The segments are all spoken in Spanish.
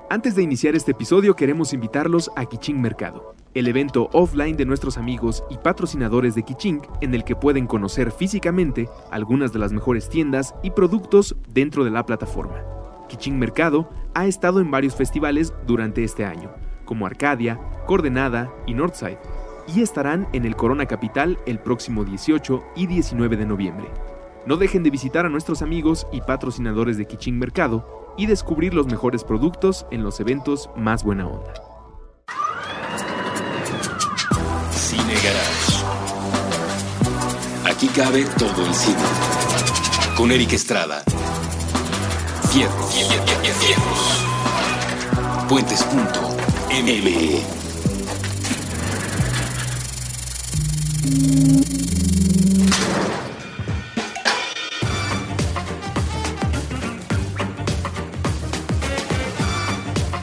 Antes de iniciar este episodio queremos invitarlos a Kiching Mercado, el evento offline de nuestros amigos y patrocinadores de Kiching, en el que pueden conocer físicamente algunas de las mejores tiendas y productos dentro de la plataforma. Kiching Mercado ha estado en varios festivales durante este año, como Arcadia, Coordenada y Northside, y estarán en el Corona Capital el próximo 18 y 19 de noviembre. No dejen de visitar a nuestros amigos y patrocinadores de Kiching Mercado y descubrir los mejores productos en los eventos más buena onda. Cine Garage. Aquí cabe todo el cine. Con Eric Estrada. Fierros. Puentes.me.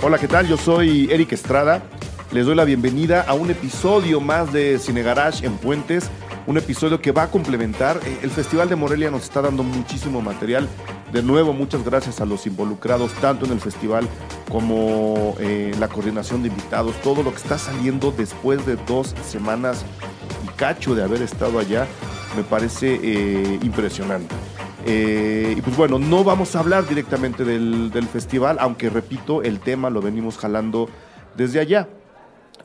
Hola, ¿qué tal? Yo soy Eric Estrada. Les doy la bienvenida a un episodio más de Cine Garage en Puentes. Un episodio que va a complementar. El Festival de Morelia nos está dando muchísimo material. De nuevo, muchas gracias a los involucrados, tanto en el festival como la coordinación de invitados. Todo lo que está saliendo después de 2 semanas y cacho de haber estado allá me parece impresionante. Y pues bueno, no vamos a hablar directamente del festival, aunque repito, el tema lo venimos jalando desde allá.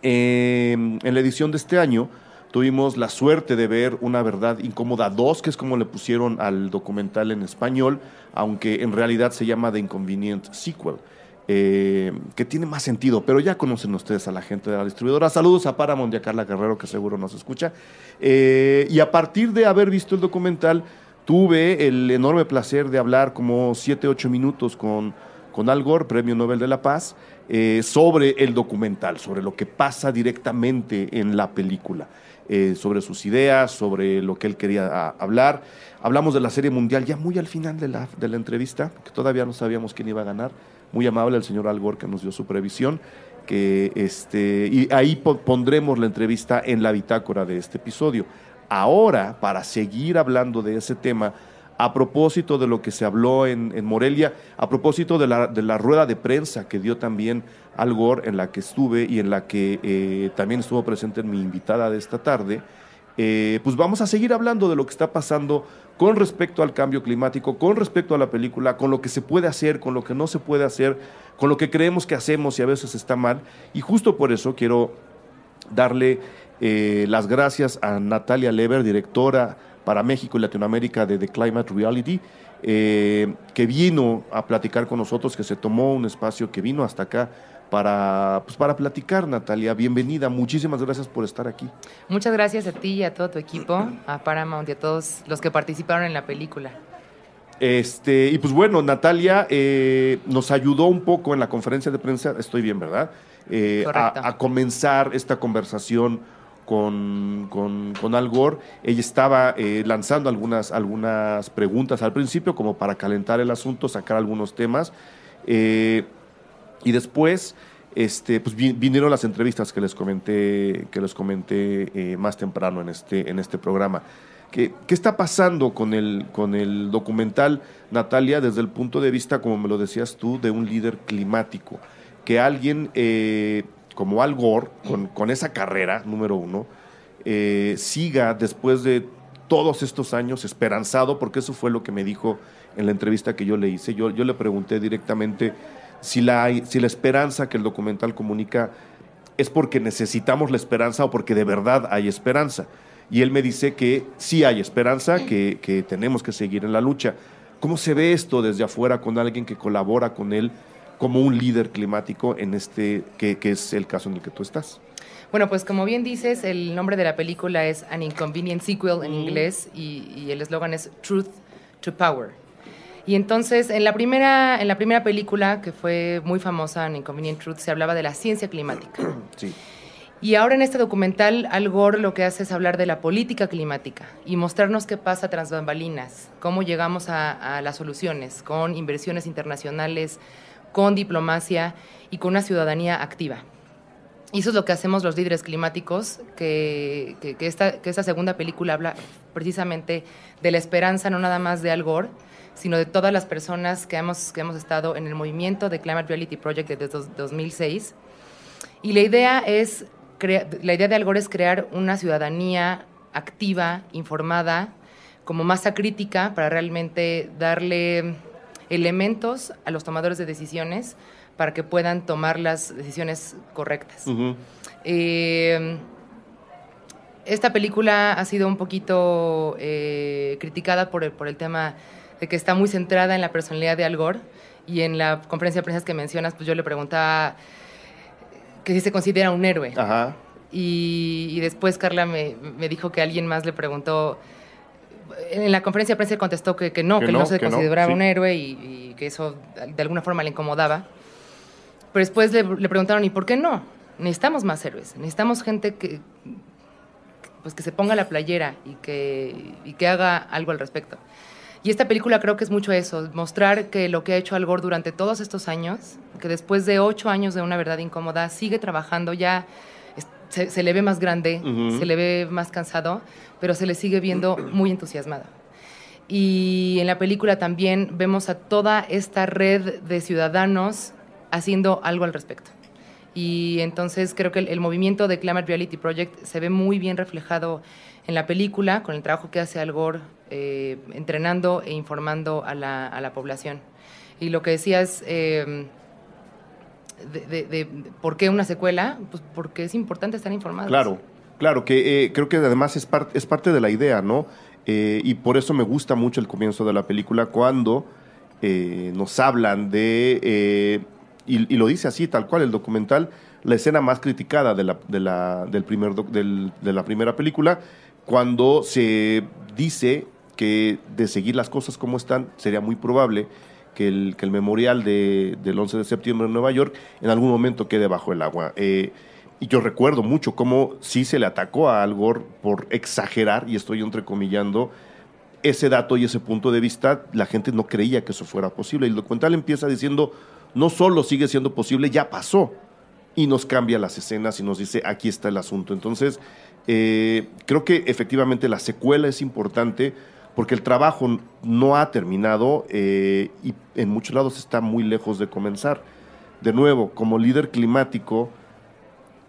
En la edición de este año tuvimos la suerte de ver Una Verdad Incómoda 2, que es como le pusieron al documental en español, aunque en realidad se llama The Inconvenient Sequel, que tiene más sentido, pero ya conocen ustedes a la gente de la distribuidora. Saludos a Paramount y a Carla Guerrero, que seguro nos escucha. Y a partir de haber visto el documental, tuve el enorme placer de hablar como 7-8 minutos con Al Gore, Premio Nobel de la Paz, sobre el documental, sobre lo que pasa directamente en la película, sobre sus ideas, sobre lo que él quería hablar. Hablamos de la Serie Mundial ya muy al final de la entrevista, que todavía no sabíamos quién iba a ganar. Muy amable el señor Al Gore, que nos dio su previsión, y ahí pondremos la entrevista en la bitácora de este episodio. Ahora, para seguir hablando de ese tema, a propósito de lo que se habló en Morelia, a propósito de la rueda de prensa que dio también Al Gore, en la que estuve y en la que también estuvo presente mi invitada de esta tarde, pues vamos a seguir hablando de lo que está pasando con respecto al cambio climático, con respecto a la película, con lo que se puede hacer, con lo que no se puede hacer, con lo que creemos que hacemos y a veces está mal. Y justo por eso quiero darle las gracias a Natalia Lever, directora para México y Latinoamérica de The Climate Reality, que vino a platicar con nosotros, que se tomó un espacio, que vino hasta acá para platicar. Natalia, bienvenida, muchísimas gracias por estar aquí. Muchas gracias a ti y a todo tu equipo, a Paramount y a todos los que participaron en la película. Y pues bueno, Natalia nos ayudó un poco en la conferencia de prensa, estoy bien, ¿verdad? A comenzar esta conversación con Al Gore. Ella estaba lanzando algunas preguntas al principio como para calentar el asunto, sacar algunos temas, y después pues vinieron las entrevistas que les comenté más temprano en este programa. ¿Qué está pasando con el documental, Natalia, desde el punto de vista, como me lo decías tú, de un líder climático? Que alguien como Al Gore, con esa carrera, número 1, siga después de todos estos años esperanzado, porque eso fue lo que me dijo en la entrevista que yo le hice. Yo le pregunté directamente si la esperanza que el documental comunica es porque necesitamos la esperanza o porque de verdad hay esperanza. Y él me dice que sí hay esperanza, que tenemos que seguir en la lucha. ¿Cómo se ve esto desde afuera con alguien que colabora con él como un líder climático que es el caso en el que tú estás? Bueno, pues como bien dices, el nombre de la película es An Inconvenient Sequel en inglés y el eslogan es Truth to Power. Y entonces, en la primera película, que fue muy famosa, An Inconvenient Truth, se hablaba de la ciencia climática. Sí. Y ahora en este documental, Al Gore lo que hace es hablar de la política climática y mostrarnos qué pasa tras bambalinas, cómo llegamos a las soluciones, con inversiones internacionales, con diplomacia y con una ciudadanía activa. Y eso es lo que hacemos los líderes climáticos, que esta segunda película habla precisamente de la esperanza, no nada más de Al Gore, sino de todas las personas que hemos estado en el movimiento de Climate Reality Project desde 2006. Y la idea de Al Gore es crear una ciudadanía activa, informada, como masa crítica para realmente darle elementos a los tomadores de decisiones para que puedan tomar las decisiones correctas. Uh-huh. Esta película ha sido un poquito criticada por el tema de que está muy centrada en la personalidad de Al Gore, y en la conferencia de prensa que mencionas, pues yo le preguntaba que si se considera un héroe. Ajá. Y después Carla me dijo que alguien más le preguntó, en la conferencia de prensa contestó que no se consideraba un héroe y que eso de alguna forma le incomodaba. Pero después le preguntaron, ¿y por qué no? Necesitamos más héroes, necesitamos gente que se ponga la playera y que haga algo al respecto. Y esta película creo que es mucho eso, mostrar que lo que ha hecho Al Gore durante todos estos años, que después de 8 años de una verdad incómoda, sigue trabajando, ya se le ve más grande, uh-huh, se le ve más cansado, pero se le sigue viendo muy entusiasmado. Y en la película también vemos a toda esta red de ciudadanos haciendo algo al respecto. Y entonces creo que el movimiento de Climate Reality Project se ve muy bien reflejado en la película, con el trabajo que hace Al Gore, entrenando e informando a la población. Y lo que decías de por qué una secuela, pues porque es importante estar informados. Claro, que creo que además es parte de la idea, ¿no? Y por eso me gusta mucho el comienzo de la película, cuando nos hablan de... Y lo dice así, tal cual, el documental, la escena más criticada de la primera película, cuando se dice que de seguir las cosas como están, sería muy probable que el memorial del 11 de septiembre en Nueva York en algún momento quede bajo el agua. Y yo recuerdo mucho cómo sí se le atacó a Al Gore por exagerar, y estoy entrecomillando, ese dato y ese punto de vista. La gente no creía que eso fuera posible. Y el documental empieza diciendo, no solo sigue siendo posible, ya pasó. Y nos cambia las escenas y nos dice, aquí está el asunto. Entonces, creo que efectivamente la secuela es importante porque el trabajo no ha terminado y en muchos lados está muy lejos de comenzar. De nuevo, como líder climático,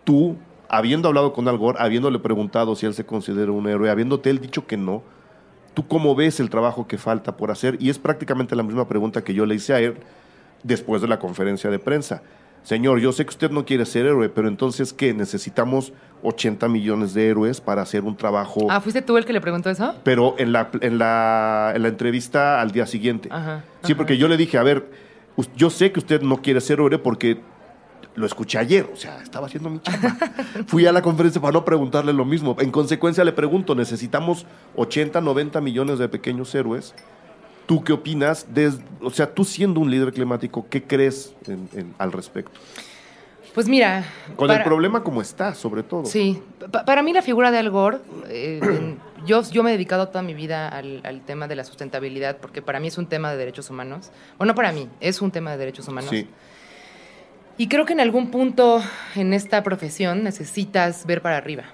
tú, habiendo hablado con Al Gore, habiéndole preguntado si él se considera un héroe, habiéndote él dicho que no, ¿tú cómo ves el trabajo que falta por hacer? Y es prácticamente la misma pregunta que yo le hice a él después de la conferencia de prensa. Señor, yo sé que usted no quiere ser héroe, pero entonces, ¿qué? Necesitamos 80 millones de héroes para hacer un trabajo... ¿Fuiste tú el que le preguntó eso? Pero en la entrevista al día siguiente. Ajá. Porque yo le dije, a ver, yo sé que usted no quiere ser héroe porque lo escuché ayer, o sea, estaba haciendo mi chamba. Fui a la conferencia para no preguntarle lo mismo. En consecuencia le pregunto, necesitamos 80, 90 millones de pequeños héroes. ¿Tú qué opinas? O sea, tú siendo un líder climático, ¿qué crees al respecto? Pues mira... Con el problema como está, sobre todo. Sí. Para mí la figura de Al Gore, yo me he dedicado toda mi vida al tema de la sustentabilidad, porque para mí es un tema de derechos humanos. Bueno, para mí, es un tema de derechos humanos. Sí. Y creo que en algún punto en esta profesión necesitas ver para arriba.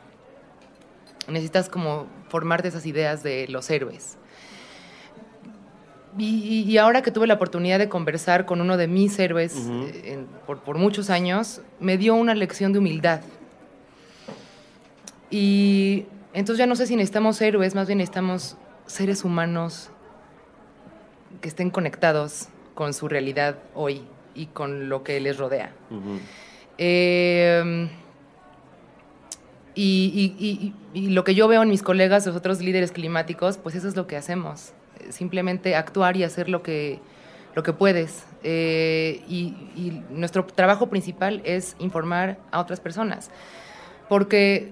Necesitas como formarte esas ideas de los héroes. Y ahora que tuve la oportunidad de conversar con uno de mis héroes por muchos años, me dio una lección de humildad. Y entonces ya no sé si necesitamos héroes, más bien necesitamos seres humanos que estén conectados con su realidad hoy y con lo que les rodea. Y lo que yo veo en mis colegas, los otros líderes climáticos, pues eso es lo que hacemos. Simplemente actuar y hacer lo que puedes. Y nuestro trabajo principal es informar a otras personas. Porque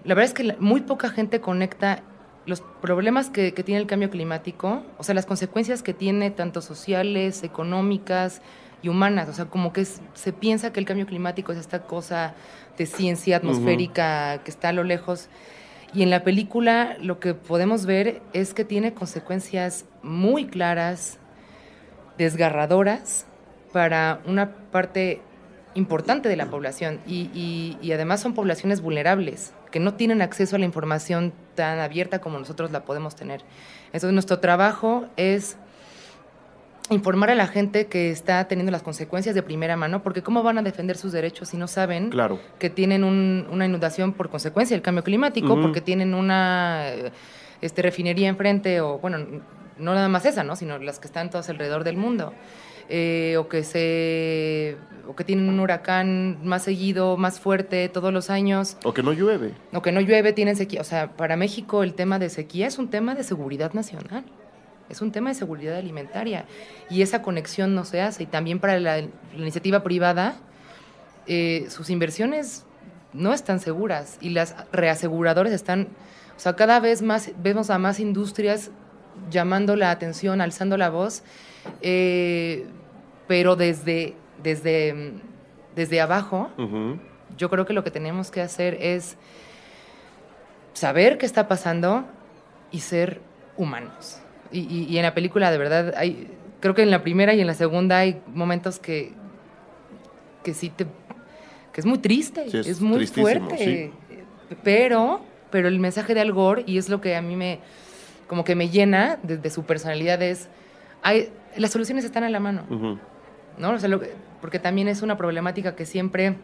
la verdad es que muy poca gente conecta los problemas que tiene el cambio climático, o sea, las consecuencias que tiene tanto sociales, económicas y humanas. O sea, como que se piensa que el cambio climático es esta cosa de ciencia atmosférica que está a lo lejos. Y en la película lo que podemos ver es que tiene consecuencias muy claras, desgarradoras, para una parte importante de la población. Y además son poblaciones vulnerables, que no tienen acceso a la información tan abierta como nosotros la podemos tener. Entonces nuestro trabajo es informar a la gente que está teniendo las consecuencias de primera mano, porque ¿cómo van a defender sus derechos si no saben Claro. que tienen una inundación por consecuencia del cambio climático, porque tienen una refinería enfrente, o bueno, no nada más esa, ¿no? Sino las que están todas alrededor del mundo, o que tienen un huracán más seguido, más fuerte todos los años, O que no llueve. tienen sequía. O sea, para México el tema de sequía es un tema de seguridad nacional. Es un tema de seguridad alimentaria y esa conexión no se hace. Y también para la iniciativa privada, sus inversiones no están seguras y las reaseguradoras están... O sea, cada vez más vemos a más industrias llamando la atención, alzando la voz, pero desde abajo. Yo creo que lo que tenemos que hacer es saber qué está pasando y ser humanos. Y en la película, de verdad, creo que en la primera y en la segunda hay momentos que es muy triste, Sí, es muy tristísimo, fuerte. sí. Pero el mensaje de Al Gore, y es lo que a mí me llena de su personalidad, es las soluciones están a la mano. ¿No? O sea, porque también es una problemática que siempre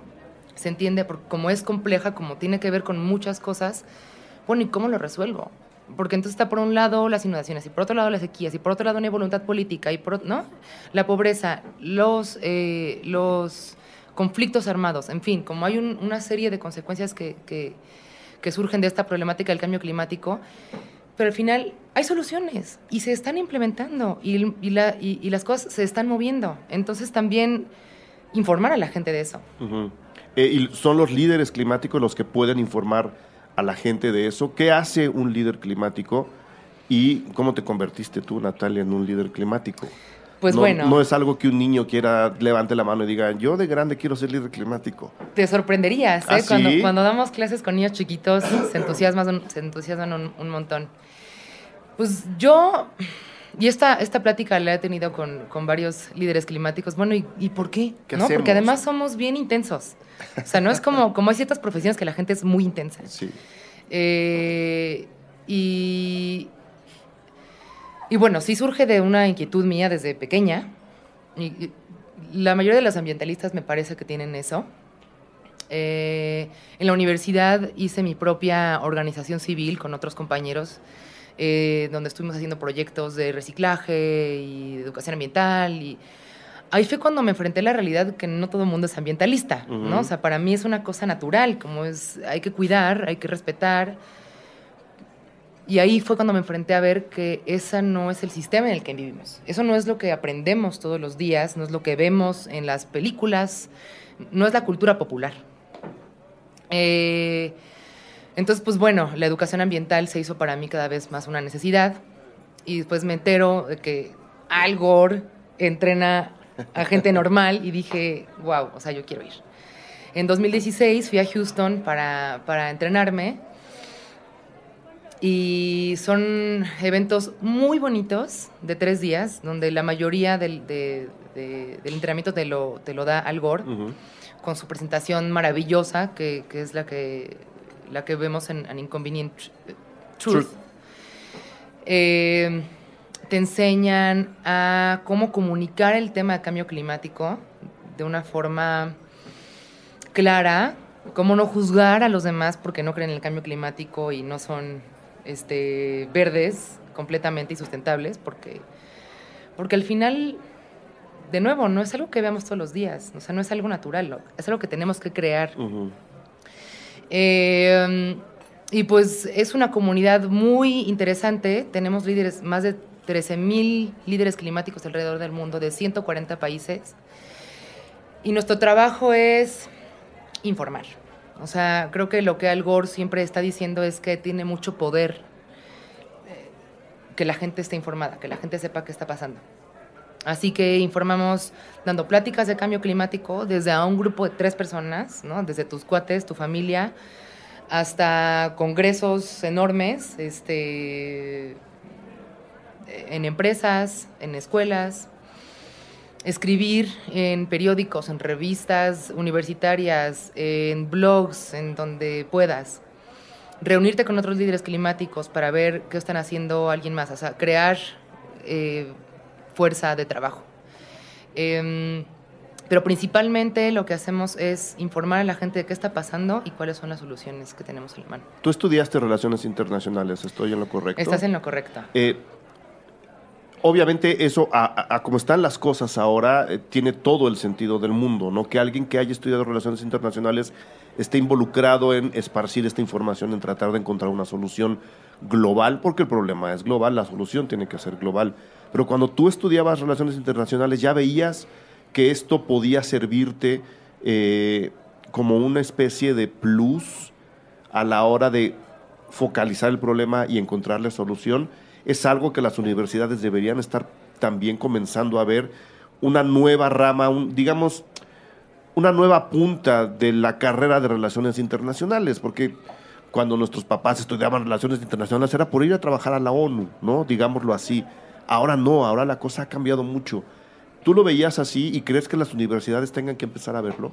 se entiende, como es compleja, como tiene que ver con muchas cosas. Bueno, ¿y cómo lo resuelvo? Porque entonces está por un lado las inundaciones, y por otro lado las sequías, y por otro lado no hay voluntad política, y ¿no? La pobreza, los conflictos armados, en fin, como hay una serie de consecuencias que surgen de esta problemática del cambio climático, pero al final hay soluciones y se están implementando y las cosas se están moviendo. Entonces también informar a la gente de eso. Y son los líderes climáticos los que pueden informar a la gente de eso. ¿Qué hace un líder climático? ¿Y cómo te convertiste tú, Natalia, en un líder climático? Pues bueno. No es algo que un niño levante la mano y diga, yo de grande quiero ser líder climático. Te sorprenderías, ¿Ah, sí? Cuando damos clases con niños chiquitos, se entusiasman un montón. Pues yo, y esta plática la he tenido con varios líderes climáticos. Bueno, ¿y por qué? ¿Qué ¿No? hacemos? Porque además somos bien intensos. O sea, no es como hay ciertas profesiones que la gente es muy intensa. Sí. Y bueno, sí surge de una inquietud mía desde pequeña. Y la mayoría de los ambientalistas me parece que tienen eso. En la universidad hice mi propia organización civil con otros compañeros, donde estuvimos haciendo proyectos de reciclaje y de educación ambiental. Y ahí fue cuando me enfrenté a la realidad que no todo el mundo es ambientalista, ¿no? O sea, para mí es una cosa natural, hay que cuidar, hay que respetar. Y ahí fue cuando me enfrenté a ver que ese no es el sistema en el que vivimos. Eso no es lo que aprendemos todos los días, no es lo que vemos en las películas, no es la cultura popular. Entonces, pues bueno, la educación ambiental se hizo para mí cada vez más una necesidad. Y después me entero de que Al Gore entrena a gente normal y dije, wow, o sea, yo quiero ir. En 2016 fui a Houston para entrenarme. Y son eventos muy bonitos de 3 días, donde la mayoría del entrenamiento te lo da Al Gore, con su presentación maravillosa, que es la que vemos en An Inconvenient Truth. Te enseñan a cómo comunicar el tema de cambio climático de una forma clara, cómo no juzgar a los demás porque no creen en el cambio climático y no son verdes completamente y sustentables, porque al final, de nuevo, no es algo que veamos todos los días, o sea, no es algo natural, es algo que tenemos que crear. Y pues es una comunidad muy interesante, tenemos líderes, más de 13,000 líderes climáticos alrededor del mundo, de 140 países, y nuestro trabajo es informar. O sea, creo que lo que Al Gore siempre está diciendo es que tiene mucho poder que la gente esté informada, que la gente sepa qué está pasando. Así que informamos dando pláticas de cambio climático desde a un grupo de 3 personas, ¿no? Desde tus cuates, tu familia, hasta congresos enormes, en empresas, en escuelas. Escribir en periódicos, en revistas universitarias, en blogs, en donde puedas. Reunirte con otros líderes climáticos para ver qué están haciendo alguien más. O sea, crear fuerza de trabajo. Pero principalmente lo que hacemos es informar a la gente de qué está pasando y cuáles son las soluciones que tenemos en la mano. Tú estudiaste Relaciones Internacionales, ¿estoy en lo correcto? Estás en lo correcto. Obviamente eso, a como están las cosas ahora, tiene todo el sentido del mundo, ¿no? Que alguien que haya estudiado Relaciones Internacionales esté involucrado en esparcir esta información, en tratar de encontrar una solución global, porque el problema es global, la solución tiene que ser global. Pero cuando tú estudiabas Relaciones Internacionales, ¿ya veías que esto podía servirte como una especie de plus a la hora de focalizar el problema y encontrarle solución? ¿Es algo que las universidades deberían estar también comenzando a ver una nueva rama, digamos, una nueva punta de la carrera de Relaciones Internacionales? Porque cuando nuestros papás estudiaban Relaciones Internacionales era por ir a trabajar a la ONU, ¿no? Digámoslo así. Ahora no, ahora la cosa ha cambiado mucho. ¿Tú lo veías así y crees que las universidades tengan que empezar a verlo?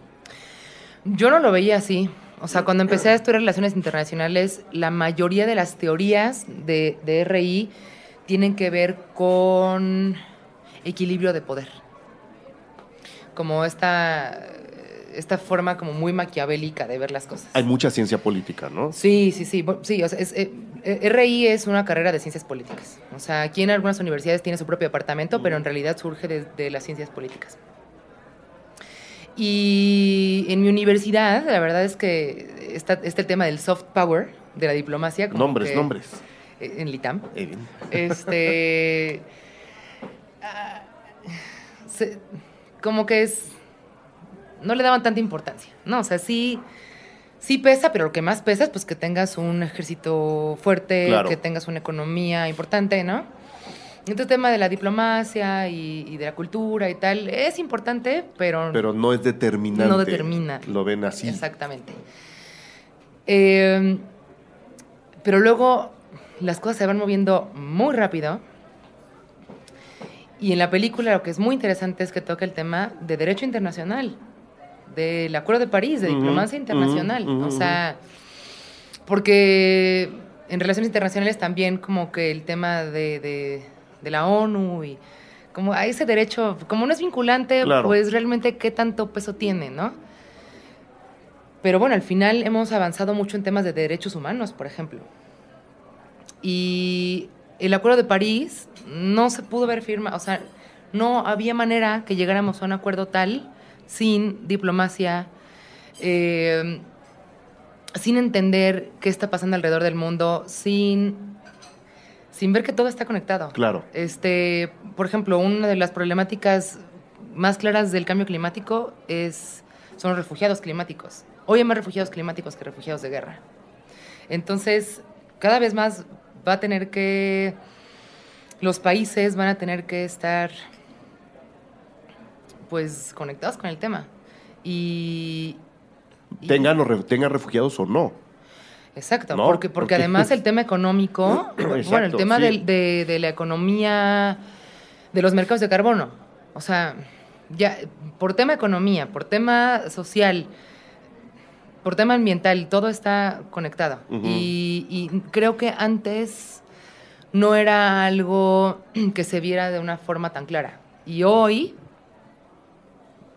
Yo no lo veía así. O sea, cuando empecé a estudiar Relaciones Internacionales, la mayoría de las teorías de RI tienen que ver con equilibrio de poder. Como esta forma como muy maquiavélica de ver las cosas. Hay mucha ciencia política, ¿no? Sí. Sí, o sea, RI es una carrera de ciencias políticas. O sea, aquí en algunas universidades tiene su propio departamento, pero en realidad surge de las ciencias políticas. Y en mi universidad, la verdad es que está el tema del soft power, de la diplomacia. Como nombres. En el ITAM. Como que no le daban tanta importancia, ¿no? O sea, sí pesa, pero lo que más pesa es pues que tengas un ejército fuerte, claro, que tengas una economía importante, ¿no? Entonces el tema de la diplomacia y de la cultura y tal es importante, pero no es determinante. No determina. Lo ven así. Exactamente. Pero luego las cosas se van moviendo muy rápido. Y en la película lo que es muy interesante es que toca el tema de derecho internacional, del Acuerdo de París, de diplomacia internacional. O sea, porque en relaciones internacionales también como que el tema de la ONU y como a ese derecho, como no es vinculante, claro, pues realmente qué tanto peso tiene, ¿no? Pero bueno, al final hemos avanzado mucho en temas de derechos humanos, por ejemplo. Y el Acuerdo de París no se pudo ver firmado, o sea, no había manera que llegáramos a un acuerdo tal sin diplomacia, sin entender qué está pasando alrededor del mundo, sin ver que todo está conectado. Claro. Por ejemplo, una de las problemáticas más claras del cambio climático son los refugiados climáticos. Hoy hay más refugiados climáticos que refugiados de guerra. Entonces, cada vez más los países van a tener que estar pues conectados con el tema. Tengan refugiados o no. Exacto, ¿no? porque además el tema económico, exacto, bueno, el tema sí, de la economía, de los mercados de carbono, o sea, ya por tema economía, por tema social, por tema ambiental, todo está conectado. Y creo que antes no era algo que se viera de una forma tan clara. Y hoy,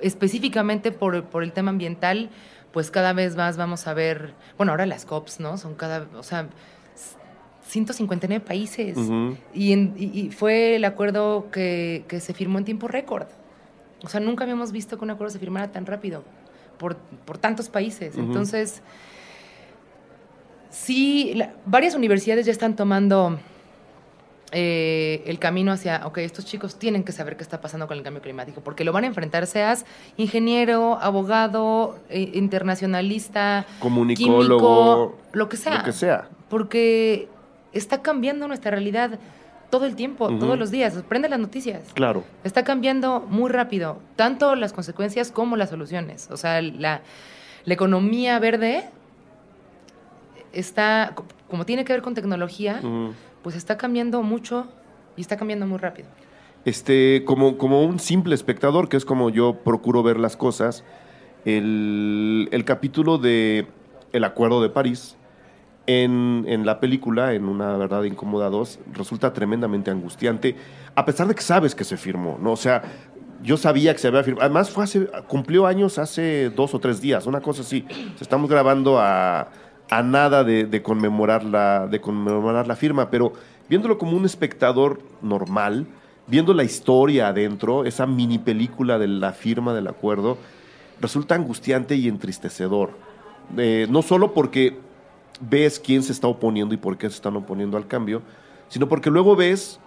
específicamente por el tema ambiental, pues cada vez más vamos a ver, bueno, ahora las COPs, ¿no? Son 159 países. Y fue el acuerdo que se firmó en tiempo récord. O sea, nunca habíamos visto que un acuerdo se firmara tan rápido por tantos países. Entonces, sí, varias universidades ya están tomando el camino hacia, ok, estos chicos tienen que saber qué está pasando con el cambio climático, porque lo van a enfrentar, seas ingeniero, abogado, internacionalista, comunicólogo, químico, lo que sea. Porque está cambiando nuestra realidad todo el tiempo, todos los días. Prende las noticias. Claro. Está cambiando muy rápido, tanto las consecuencias como las soluciones. O sea, la economía verde está, como tiene que ver con tecnología, pues está cambiando mucho y está cambiando muy rápido. Como un simple espectador, que es como yo procuro ver las cosas, el capítulo de El Acuerdo de París En la película, en Una verdad incómoda 2, resulta tremendamente angustiante, a pesar de que sabes que se firmó, ¿no? O sea, yo sabía que se había firmado. Además, cumplió años hace 2 o 3 días, una cosa así. O sea, estamos grabando a nada de conmemorar la firma, pero viéndolo como un espectador normal, viendo la historia adentro, esa mini película de la firma del acuerdo, resulta angustiante y entristecedor. No solo porque ves quién se está oponiendo y por qué se están oponiendo al cambio, sino porque luego ves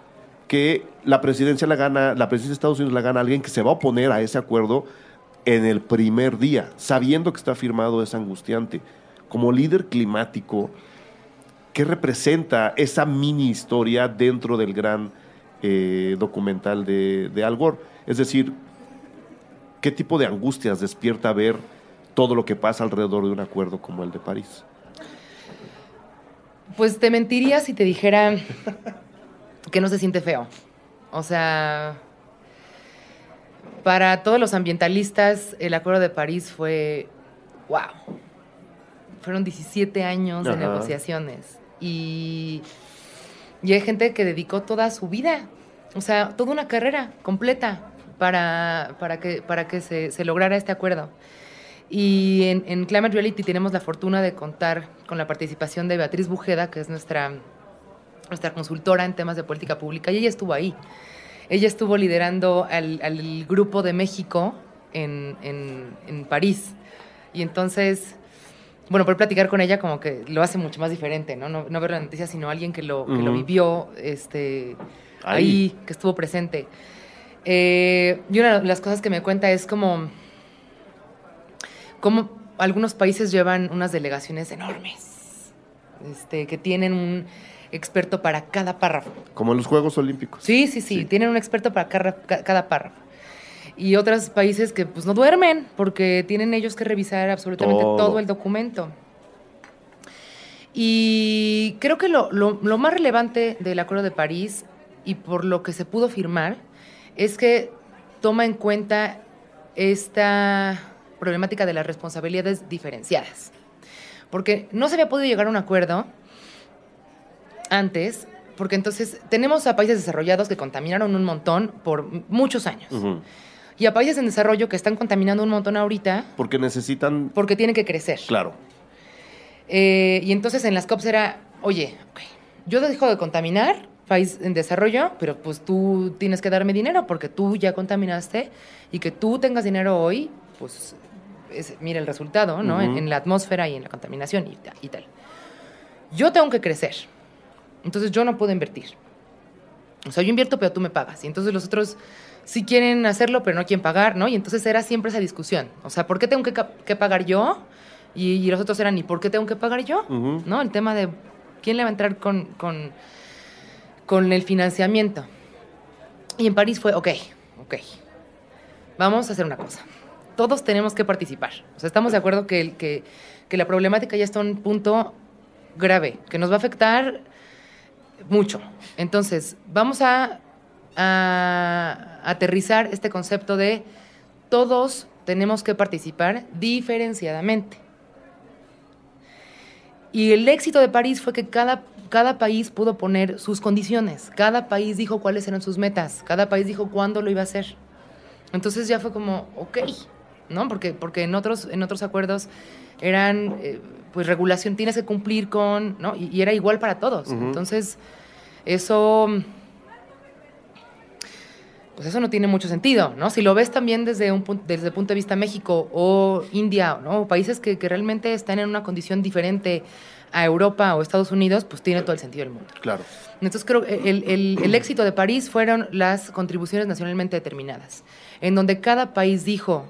que la presidencia de Estados Unidos la gana alguien que se va a oponer a ese acuerdo en el primer día, sabiendo que está firmado. Es angustiante. Como líder climático, ¿qué representa esa mini historia dentro del gran documental de Al Gore? Es decir, ¿qué tipo de angustias despierta ver todo lo que pasa alrededor de un acuerdo como el de París? Pues te mentiría si te dijera que no se siente feo. O sea, para todos los ambientalistas, el Acuerdo de París fue wow. Fueron 17 años de negociaciones. Y hay gente que dedicó toda su vida, o sea, toda una carrera completa para que se lograra este acuerdo. Y en Climate Reality tenemos la fortuna de contar con la participación de Beatriz Bujeda, que es nuestra consultora en temas de política pública, y ella estuvo ahí. Ella estuvo liderando al grupo de México en París. Y entonces, bueno, por platicar con ella como que lo hace mucho más diferente, ¿no? No ver la noticia, sino alguien que lo vivió ahí, que estuvo presente. Y una de las cosas que me cuenta es como algunos países llevan unas delegaciones enormes, que tienen un experto para cada párrafo. Como en los Juegos Olímpicos. Sí. Tienen un experto para cada párrafo. Y otros países que pues no duermen porque tienen ellos que revisar absolutamente todo el documento. Y creo que lo más relevante del Acuerdo de París y por lo que se pudo firmar es que toma en cuenta esta problemática de las responsabilidades diferenciadas. Porque no se había podido llegar a un acuerdo antes, porque entonces tenemos a países desarrollados que contaminaron un montón por muchos años. Y a países en desarrollo que están contaminando un montón ahorita. Porque necesitan... Porque tienen que crecer. Claro. Y entonces en las COPs era, oye, yo dejo de contaminar, país en desarrollo, pero pues tú tienes que darme dinero porque tú ya contaminaste y que tú tengas dinero hoy, pues mira el resultado, ¿no? En la atmósfera y en la contaminación y tal. Yo tengo que crecer. Entonces yo no puedo invertir. O sea, yo invierto, pero tú me pagas. Y entonces los otros sí quieren hacerlo, pero no quieren pagar, ¿no? Y entonces era siempre esa discusión. O sea, ¿por qué tengo que pagar yo? Y los otros eran, ¿y por qué tengo que pagar yo? ¿No? El tema de quién le va a entrar con el financiamiento. Y en París fue, ok. Vamos a hacer una cosa. Todos tenemos que participar. O sea, estamos de acuerdo que la problemática ya está en un punto grave, que nos va a afectar mucho. Entonces, vamos a aterrizar este concepto de todos tenemos que participar diferenciadamente. Y el éxito de París fue que cada país pudo poner sus condiciones, cada país dijo cuáles eran sus metas, cada país dijo cuándo lo iba a hacer. Entonces ya fue como, ok, ¿no? Porque en otros acuerdos eran, pues, regulación, tienes que cumplir con, ¿no? Y era igual para todos. Entonces, eso no tiene mucho sentido, ¿no? Si lo ves también desde el punto de vista México o India, ¿no? Países que realmente están en una condición diferente a Europa o Estados Unidos, pues tiene todo el sentido del mundo. Claro. Entonces creo que el éxito de París fueron las contribuciones nacionalmente determinadas, en donde cada país dijo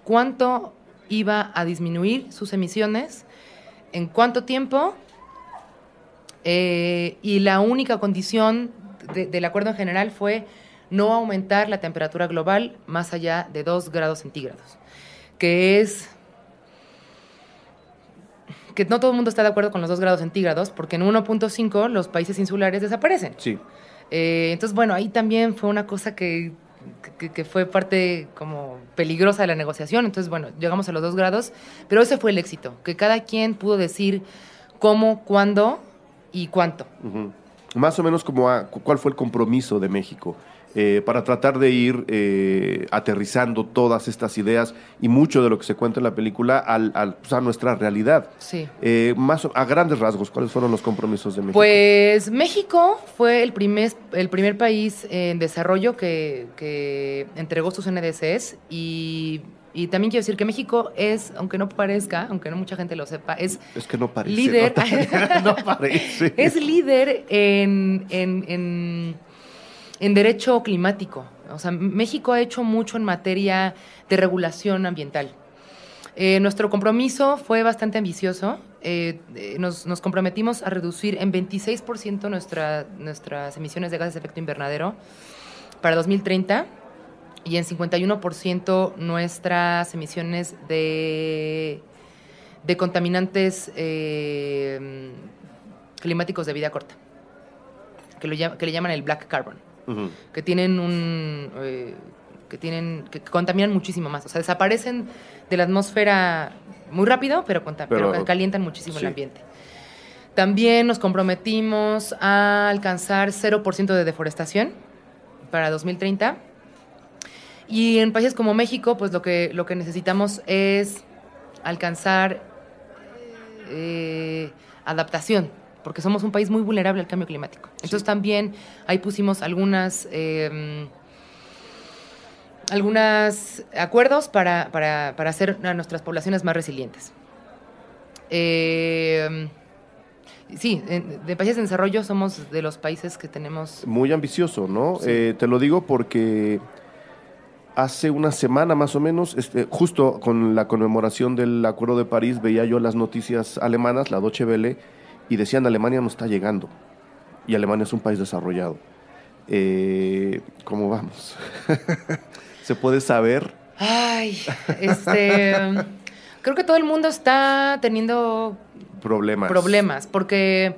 cuánto iba a disminuir sus emisiones, en cuánto tiempo, y la única condición del acuerdo en general fue no aumentar la temperatura global más allá de 2 grados centígrados, que no todo el mundo está de acuerdo con los 2 grados centígrados, porque en 1.5 los países insulares desaparecen. Sí. Entonces, bueno, ahí también fue una cosa que fue parte como peligrosa de la negociación. Entonces, bueno, llegamos a los 2 grados, pero ese fue el éxito, que cada quien pudo decir cómo, cuándo y cuánto. Uh-huh. Más o menos ¿cuál fue el compromiso de México para tratar de ir aterrizando todas estas ideas y mucho de lo que se cuenta en la película a nuestra realidad? Sí. A grandes rasgos, ¿cuáles fueron los compromisos de México? Pues México fue el primer país en desarrollo que entregó sus NDCs y también quiero decir que México es, aunque no parezca, aunque no mucha gente lo sepa, es que no parece, líder, no parece. Es líder en derecho climático. O sea, México ha hecho mucho en materia de regulación ambiental. Nuestro compromiso fue bastante ambicioso. Nos comprometimos a reducir en 26% nuestras emisiones de gases de efecto invernadero para 2030 y en 51% nuestras emisiones de contaminantes climáticos de vida corta, que le llaman el black carbon. Uh-huh. Que contaminan muchísimo más. O sea, desaparecen de la atmósfera muy rápido, pero calientan muchísimo el ambiente. También nos comprometimos a alcanzar 0% de deforestación para 2030. Y en países como México, pues lo que necesitamos es alcanzar adaptación, porque somos un país muy vulnerable al cambio climático. Entonces también ahí pusimos algunos acuerdos para hacer a nuestras poblaciones más resilientes. Sí, de países en desarrollo somos de los países que tenemos... Muy ambicioso, ¿no? Sí. Te lo digo porque hace una semana más o menos, justo con la conmemoración del Acuerdo de París, veía yo las noticias alemanas, la Deutsche Welle, y decían Alemania no está llegando. Y Alemania es un país desarrollado. ¿Cómo vamos? ¿Se puede saber? Ay, creo que todo el mundo está teniendo problemas, porque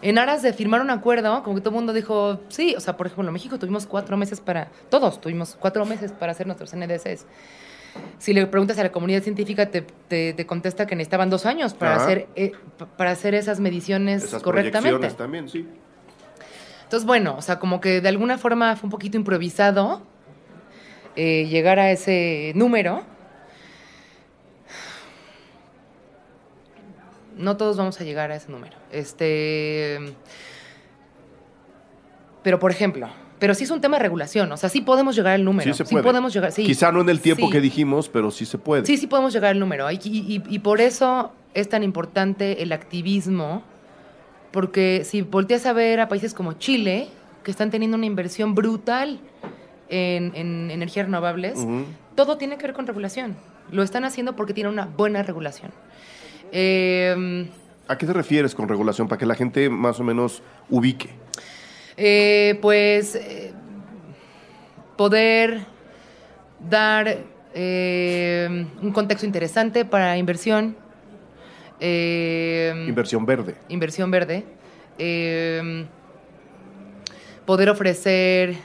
en aras de firmar un acuerdo, como que todo el mundo dijo, sí, o sea, por ejemplo, en México tuvimos 4 meses todos tuvimos 4 meses para hacer nuestros NDCs. Si le preguntas a la comunidad científica, te contesta que necesitaban 2 años para hacer esas mediciones correctamente. Esas proyecciones también, sí. Entonces, bueno, o sea, como que de alguna forma fue un poquito improvisado llegar a ese número. No todos vamos a llegar a ese número. Pero, por ejemplo... Pero sí es un tema de regulación, o sea, sí podemos llegar al número. Sí se puede. Sí podemos llegar, sí. Quizá no en el tiempo que dijimos, pero sí se puede. Sí podemos llegar al número. Y por eso es tan importante el activismo, porque si volteas a ver a países como Chile, que están teniendo una inversión brutal en energías renovables, uh-huh. Todo tiene que ver con regulación. Lo están haciendo porque tienen una buena regulación. ¿A qué te refieres con regulación? Para que la gente más o menos ubique. Poder dar un contexto interesante para inversión. Inversión verde. Inversión verde. Poder ofrecer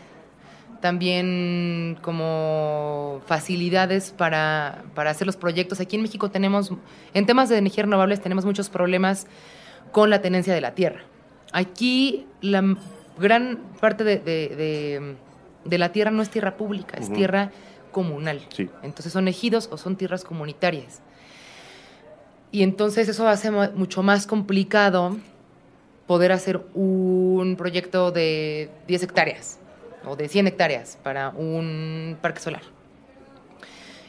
también como facilidades para hacer los proyectos. Aquí en México en temas de energías renovables tenemos muchos problemas con la tenencia de la tierra. Aquí la gran parte de la tierra no es tierra pública, es tierra comunal. Sí. Entonces son ejidos o son tierras comunitarias. Y entonces eso hace mucho más complicado poder hacer un proyecto de 10 hectáreas o de 100 hectáreas para un parque solar.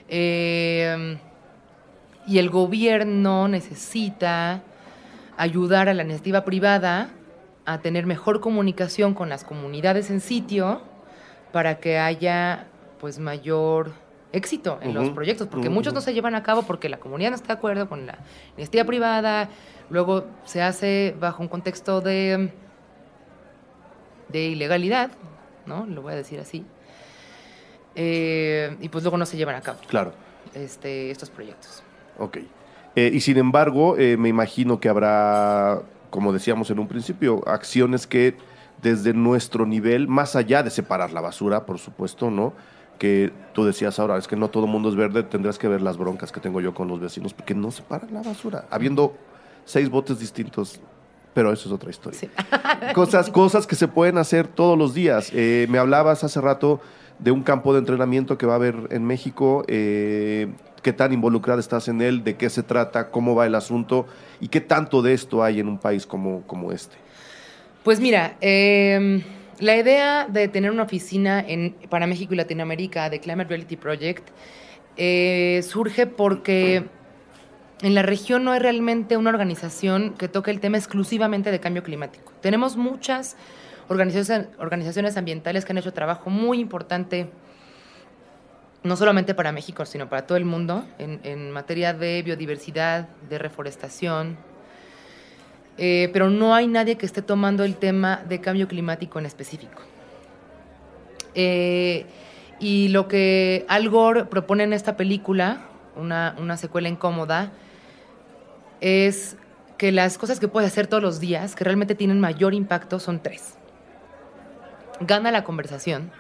Y el gobierno necesita ayudar a la iniciativa privada a tener mejor comunicación con las comunidades en sitio para que haya pues mayor éxito en los proyectos, porque muchos no se llevan a cabo porque la comunidad no está de acuerdo con la iniciativa privada, luego se hace bajo un contexto de ilegalidad, ¿no? Lo voy a decir así, y pues luego no se llevan a cabo. Claro. Estos proyectos. Ok. Y sin embargo, me imagino que habrá, como decíamos en un principio, acciones que desde nuestro nivel, más allá de separar la basura, por supuesto, ¿no? Que tú decías ahora, es que no todo el mundo es verde, tendrás que ver las broncas que tengo yo con los vecinos, porque no separan la basura, habiendo 6 botes distintos, pero eso es otra historia. Sí. Cosas que se pueden hacer todos los días. Me hablabas hace rato de un campo de entrenamiento que va a haber en México. ¿Qué tan involucrada estás en él? ¿De qué se trata? ¿Cómo va el asunto? ¿Y qué tanto de esto hay en un país como este? Pues mira, la idea de tener una oficina para México y Latinoamérica de Climate Reality Project surge porque en la región no hay realmente una organización que toque el tema exclusivamente de cambio climático. Tenemos muchas organizaciones ambientales que han hecho trabajo muy importante, no solamente para México, sino para todo el mundo, en materia de biodiversidad, de reforestación, pero no hay nadie que esté tomando el tema de cambio climático en específico. Y lo que Al Gore propone en esta película, una secuela incómoda, es que las cosas que puedes hacer todos los días, que realmente tienen mayor impacto, son 3. Gana la conversación,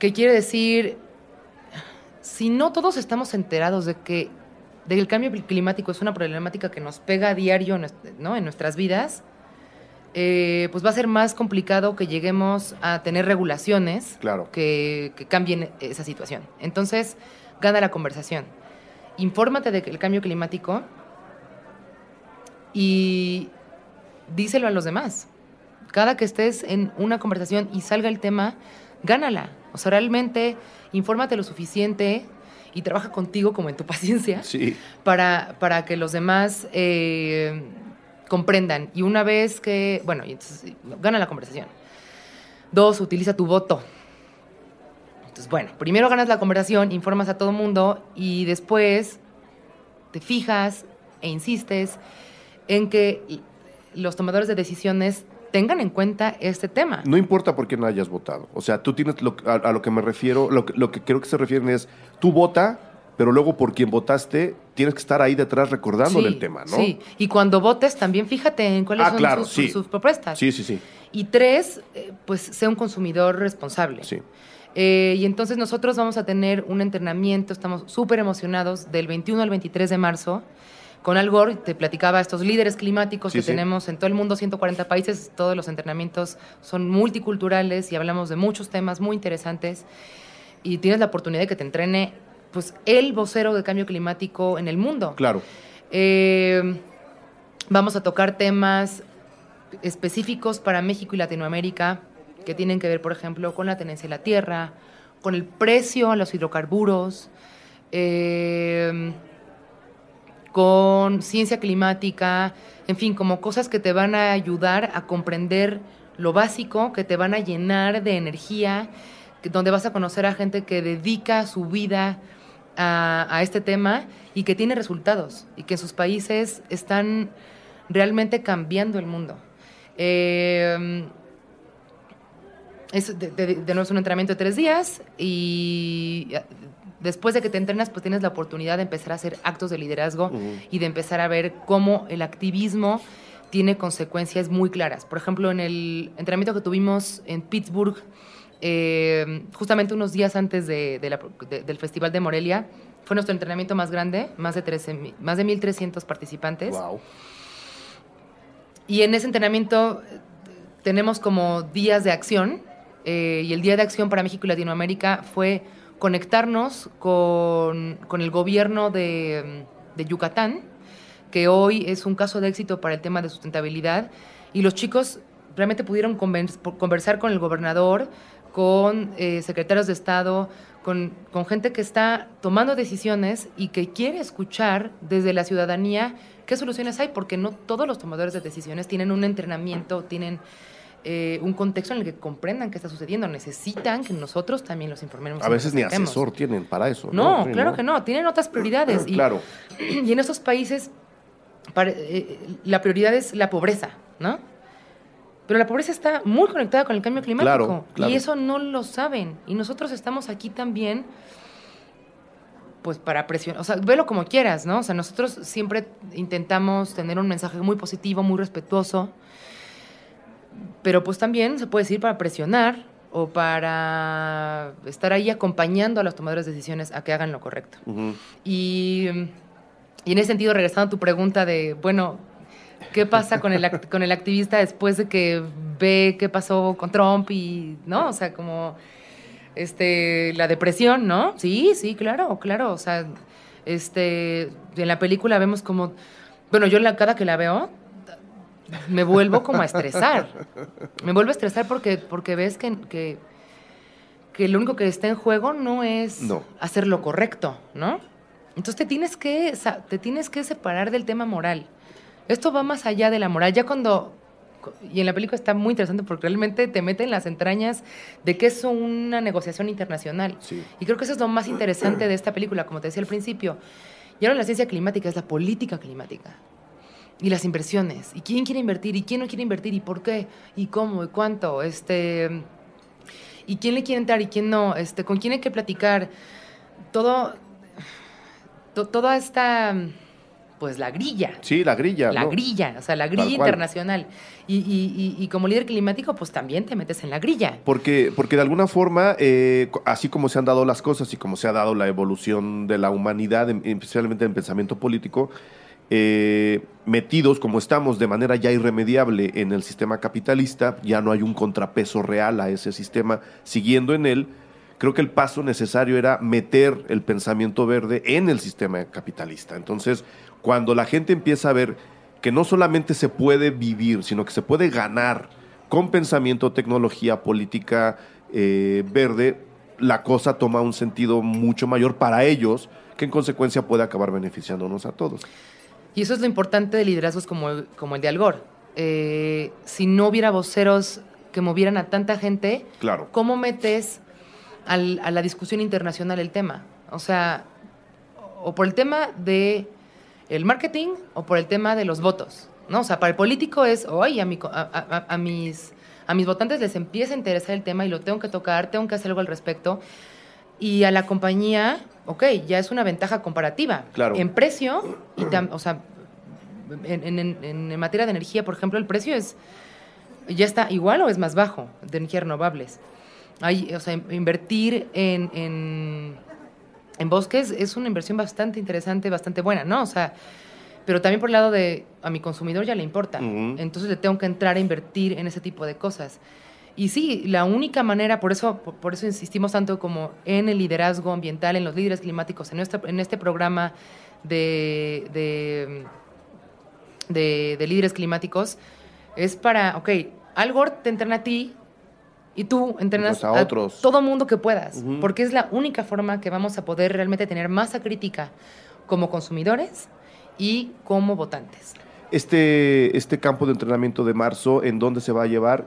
que quiere decir, si no todos estamos enterados de que el cambio climático es una problemática que nos pega a diario, ¿no?, en nuestras vidas, pues va a ser más complicado que lleguemos a tener regulaciones que cambien esa situación. Entonces, gana la conversación. Infórmate del cambio climático y díselo a los demás. Cada que estés en una conversación y salga el tema, gánala. O sea, realmente infórmate lo suficiente y trabaja contigo como en tu paciencia para que los demás comprendan. Y una vez que, bueno, entonces, gana la conversación. 2, utiliza tu voto. Entonces, bueno, primero ganas la conversación, informas a todo el mundo y después te fijas e insistes en que los tomadores de decisiones tengan en cuenta este tema. No importa por quién hayas votado. O sea, tú tienes a lo que me refiero, lo que creo que se refieren es, tú vota, pero luego por quien votaste tienes que estar ahí detrás recordándole el tema, ¿no? Sí, y cuando votes también fíjate en cuáles son sus propuestas. Sí. Y 3, pues sea un consumidor responsable. Sí. Y entonces nosotros vamos a tener un entrenamiento, estamos súper emocionados, del 21 al 23 de marzo, con Al Gore. Te platicaba estos líderes climáticos que tenemos en todo el mundo, 140 países. Todos los entrenamientos son multiculturales y hablamos de muchos temas muy interesantes. Y tienes la oportunidad de que te entrene, pues, el vocero de cambio climático en el mundo. Claro. Vamos a tocar temas específicos para México y Latinoamérica que tienen que ver, por ejemplo, con la tenencia de la tierra, con el precio a los hidrocarburos, con ciencia climática, en fin, como cosas que te van a ayudar a comprender lo básico, que te van a llenar de energía, donde vas a conocer a gente que dedica su vida a este tema y que tiene resultados y que en sus países están realmente cambiando el mundo. Es de nuevo es un entrenamiento de 3 días y después de que te entrenas, pues tienes la oportunidad de empezar a hacer actos de liderazgo y de empezar a ver cómo el activismo tiene consecuencias muy claras. Por ejemplo, en el entrenamiento que tuvimos en Pittsburgh, justamente unos días antes del Festival de Morelia, fue nuestro entrenamiento más grande, más de 1,300 participantes. Wow. Y en ese entrenamiento tenemos como días de acción, y el Día de Acción para México y Latinoamérica fue conectarnos con el gobierno de Yucatán, que hoy es un caso de éxito para el tema de sustentabilidad, y los chicos realmente pudieron conversar con el gobernador, con secretarios de Estado, con gente que está tomando decisiones y que quiere escuchar desde la ciudadanía qué soluciones hay, porque no todos los tomadores de decisiones tienen un entrenamiento, tienen un contexto en el que comprendan qué está sucediendo. Necesitan que nosotros también los informemos. A veces ni asesor tienen para eso. No, claro que no. Tienen otras prioridades. Claro. Y en esos países la prioridad es la pobreza, ¿no? Pero la pobreza está muy conectada con el cambio climático. Claro. Y eso no lo saben. Y nosotros estamos aquí también, pues, para presionar. O sea, velo como quieras, ¿no? O sea, nosotros siempre intentamos tener un mensaje muy positivo, muy respetuoso. Pero pues también se puede decir para presionar o para estar ahí acompañando a los tomadores de decisiones a que hagan lo correcto. Y Y en ese sentido, regresando a tu pregunta de, bueno, ¿qué pasa con el activista después de que ve qué pasó con Trump y, ¿no? O sea, como la depresión, ¿no? Sí, claro. O sea, en la película vemos como, bueno, yo cada que la veo me vuelvo como a estresar. Me vuelvo a estresar porque ves que lo único que está en juego no es hacer lo correcto, ¿no? Entonces te tienes que separar del tema moral. Esto va más allá de la moral. Y en la película está muy interesante porque realmente te mete en las entrañas de qué es una negociación internacional. Sí. Y creo que eso es lo más interesante de esta película, como te decía al principio. Ya no es la ciencia climática, es la política climática. Y las inversiones. Y quién quiere invertir, y quién no quiere invertir, y por qué, y cómo, y cuánto. Y quién le quiere entrar y quién no. Con quién hay que platicar. Toda esta... Pues la grilla. Sí, la grilla. La grilla, o sea, la grilla internacional. Y como líder climático, pues también te metes en la grilla. Porque de alguna forma, así como se han dado las cosas y como se ha dado la evolución de la humanidad, especialmente en pensamiento político, metidos como estamos de manera ya irremediable en el sistema capitalista, ya no hay un contrapeso real a ese sistema siguiendo en él. Creo que el paso necesario era meter el pensamiento verde en el sistema capitalista. Entonces, cuando la gente empieza a ver que no solamente se puede vivir, sino que se puede ganar con pensamiento, tecnología, política verde, la cosa toma un sentido mucho mayor para ellos, que en consecuencia puede acabar beneficiándonos a todos. Y eso es lo importante de liderazgos como el de Al Gore. Si no hubiera voceros que movieran a tanta gente, claro, ¿cómo metes a la discusión internacional el tema? O sea, o por el tema de el marketing o por el tema de los votos, ¿no? O sea, para el político es, oye, a mis votantes les empieza a interesar el tema y lo tengo que tocar, tengo que hacer algo al respecto. Y a la compañía, ya es una ventaja comparativa. Claro. En precio, o sea, en materia de energía, por ejemplo, el precio ya está igual o es más bajo de energías renovables. O sea, invertir en bosques es una inversión bastante interesante, bastante buena, ¿no? O sea, pero también por el lado de a mi consumidor ya le importa. Uh-huh. Entonces le tengo que entrar a invertir en ese tipo de cosas. Y sí, la única manera, por eso insistimos tanto como en el liderazgo ambiental, en los líderes climáticos, en este programa de líderes climáticos, es para, Al Gore te entrena a ti, y tú entrenas a otros, todo mundo que puedas, uh-huh, porque es la única forma que vamos a poder realmente tener masa crítica como consumidores y como votantes. Este campo de entrenamiento de marzo, ¿en dónde se va a llevar?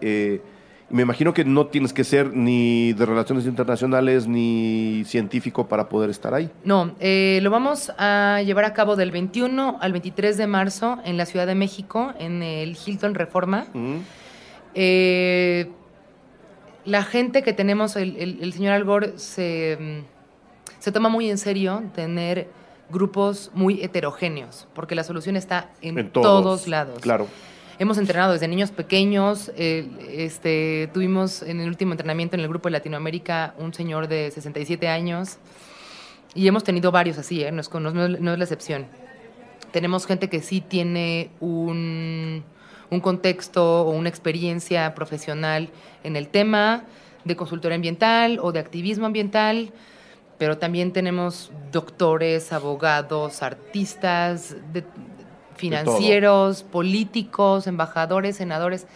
Me imagino que no tienes que ser ni de relaciones internacionales ni científico para poder estar ahí. No, lo vamos a llevar a cabo del 21 al 23 de marzo en la Ciudad de México, en el Hilton Reforma. Uh-huh. La gente que tenemos, el señor Al Gore se toma muy en serio tener grupos muy heterogéneos, porque la solución está en todos lados. Claro. Hemos entrenado desde niños pequeños, tuvimos en el último entrenamiento en el grupo de Latinoamérica un señor de 67 años y hemos tenido varios así, no es la excepción. Tenemos gente que sí tiene un contexto o una experiencia profesional en el tema de consultoría ambiental o de activismo ambiental, pero también tenemos doctores, abogados, artistas, financieros, políticos, embajadores, senadores,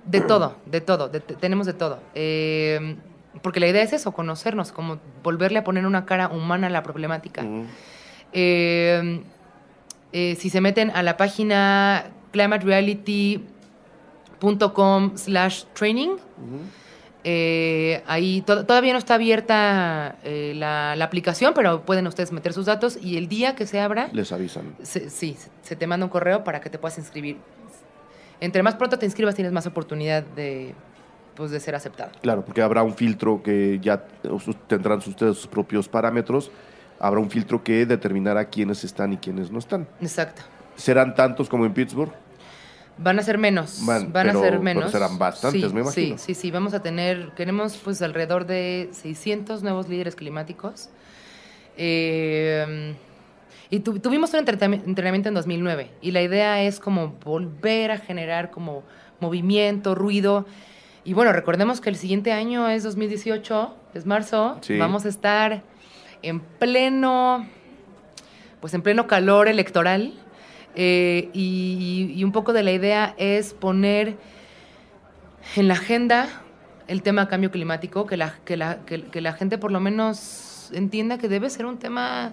de todo, tenemos de todo. Porque la idea es eso, conocernos, como volverle a poner una cara humana a la problemática. Uh-huh. Si se meten a la página climatereality.com/training, uh-huh, ahí todavía no está abierta la aplicación, pero pueden ustedes meter sus datos y el día que se abra les avisan. Se te manda un correo para que te puedas inscribir. Entre más pronto te inscribas tienes más oportunidad de ser aceptado. Claro, porque habrá un filtro que ya tendrán ustedes sus propios parámetros, habrá un filtro que determinará quiénes están y quiénes no están. Exacto. ¿Serán tantos como en Pittsburgh? Van a ser menos, pero serán bastantes, sí, me imagino. Sí, vamos a queremos pues alrededor de 600 nuevos líderes climáticos. Y tuvimos un entrenamiento en 2009 y la idea es como volver a generar como movimiento, ruido. Y bueno, recordemos que el siguiente año es 2018, es marzo. Sí. Vamos a estar en pleno calor electoral. Y un poco de la idea es poner en la agenda el tema cambio climático, que la gente por lo menos entienda que debe ser un tema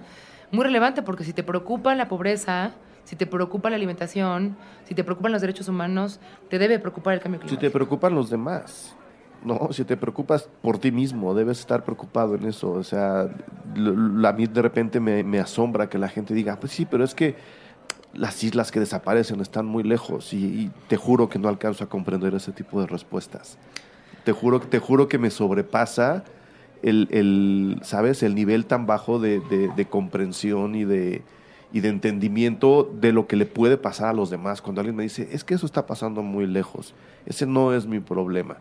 muy relevante, porque si te preocupa la pobreza, si te preocupa la alimentación, si te preocupan los derechos humanos, te debe preocupar el cambio climático. Si te preocupan los demás, ¿no? Si te preocupas por ti mismo, debes estar preocupado en eso. O sea, a mí de repente me asombra que la gente diga, pues sí, pero es que las islas que desaparecen están muy lejos y te juro que no alcanzo a comprender ese tipo de respuestas. Te juro que me sobrepasa ¿sabes? El nivel tan bajo de comprensión y de entendimiento de lo que le puede pasar a los demás. Cuando alguien me dice, es que eso está pasando muy lejos, ese no es mi problema.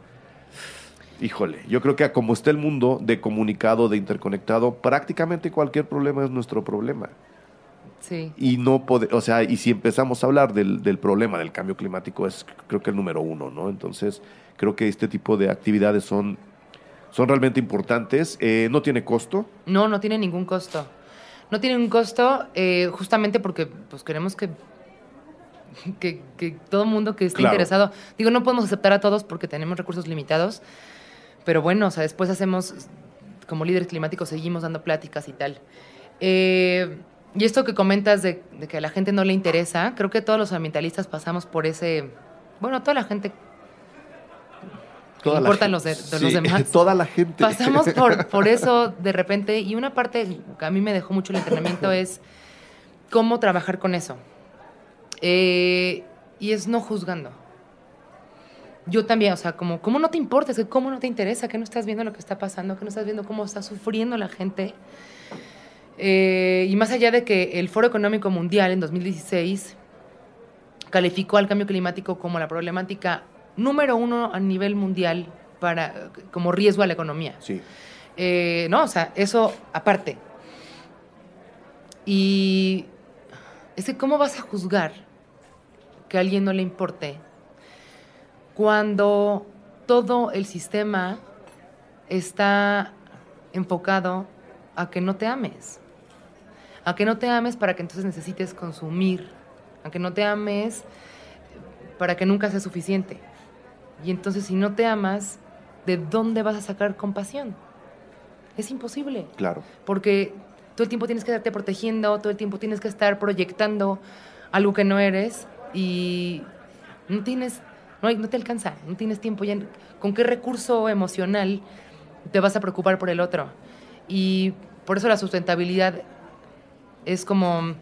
Híjole, yo creo que como está el mundo de comunicado, de interconectado, prácticamente cualquier problema es nuestro problema. Sí. Y y si empezamos a hablar del problema del cambio climático, es creo que el número 1, ¿no? Entonces, creo que este tipo de actividades son realmente importantes. No tiene costo. No tiene ningún costo. No tiene un costo justamente porque pues queremos que todo el mundo que esté interesado... Digo, no podemos aceptar a todos porque tenemos recursos limitados, pero bueno, o sea, después hacemos, como líderes climáticos, seguimos dando pláticas y tal. Y esto que comentas de que a la gente no le interesa, creo que todos los ambientalistas pasamos por ese... Bueno, toda la gente... No importan los demás. Toda la gente. Pasamos por eso de repente. Y una parte que a mí me dejó mucho el entrenamiento es cómo trabajar con eso. Y es no juzgando. Yo también, o sea, ¿cómo no te importa? Es que ¿cómo no te interesa? ¿Que no estás viendo lo que está pasando? ¿Que no estás viendo cómo está sufriendo la gente? Y más allá de que el Foro Económico Mundial en 2016 calificó al cambio climático como la problemática número 1 a nivel mundial como riesgo a la economía. Sí. No, o sea, eso aparte. Y es que ¿cómo vas a juzgar que a alguien no le importe cuando todo el sistema está enfocado a que no te ames? A que no te ames para que entonces necesites consumir. A que no te ames para que nunca sea suficiente. Y entonces, si no te amas, ¿de dónde vas a sacar compasión? Es imposible. Claro. Porque todo el tiempo tienes que estarte protegiendo, todo el tiempo tienes que estar proyectando algo que no eres y no te alcanza, no tienes tiempo ya. ¿Con qué recurso emocional te vas a preocupar por el otro? Y por eso la sustentabilidad es como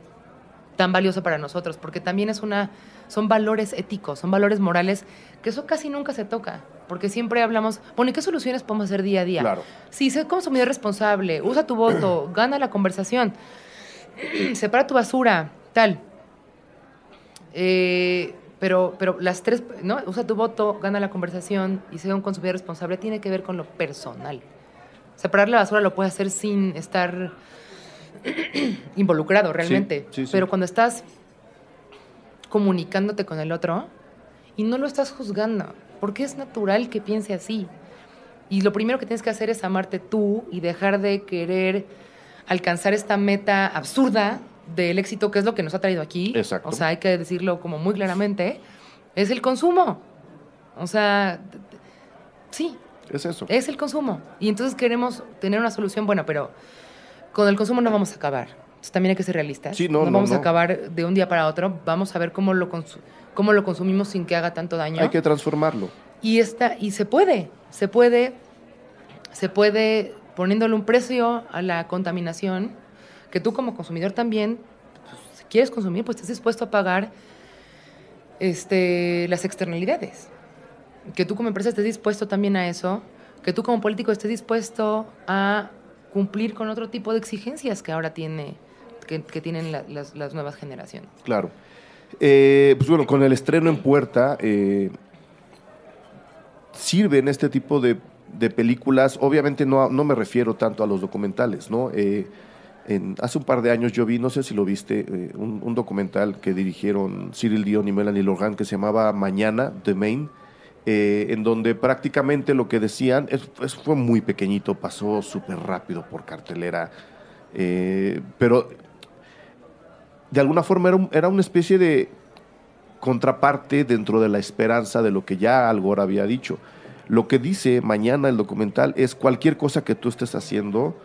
tan valiosa para nosotros, porque también son valores éticos, son valores morales, que eso casi nunca se toca, porque siempre hablamos, bueno, ¿y qué soluciones podemos hacer día a día? Claro. Sí, sé consumidor responsable, usa tu voto, gana la conversación, separa tu basura, tal. Pero las tres, ¿no? Usa tu voto, gana la conversación y sea un consumidor responsable, tiene que ver con lo personal. Separar la basura lo puedes hacer sin estar involucrado realmente. Sí. Pero cuando estás comunicándote con el otro y no lo estás juzgando, porque es natural que piense así. Y lo primero que tienes que hacer es amarte tú y dejar de querer alcanzar esta meta absurda del éxito, que es lo que nos ha traído aquí. Exacto. O sea, hay que decirlo como muy claramente, es el consumo. O sea, sí. Es eso. Es el consumo. Y entonces queremos tener una solución buena, pero con el consumo no vamos a acabar. Entonces también hay que ser realistas. Sí, no vamos a acabar de un día para otro. Vamos a ver cómo lo consumimos sin que haga tanto daño. Hay que transformarlo. Y se puede poniéndole un precio a la contaminación, que tú como consumidor también, pues, si quieres consumir, pues estás dispuesto a pagar las externalidades. Que tú como empresa estés dispuesto también a eso, que tú como político estés dispuesto a cumplir con otro tipo de exigencias que ahora tienen las nuevas generaciones. Claro. Pues bueno, con el estreno en puerta, sirven este tipo de películas. Obviamente no me refiero tanto a los documentales, ¿no? Hace un par de años yo vi, no sé si lo viste, un documental que dirigieron Cyril Dion y Melanie Laurent que se llamaba Mañana, The Main, en donde prácticamente lo que decían, fue muy pequeñito, pasó súper rápido por cartelera, pero de alguna forma era una especie de contraparte dentro de la esperanza de lo que ya Al Gore había dicho. Lo que dice Mañana el documental es cualquier cosa que tú estés haciendo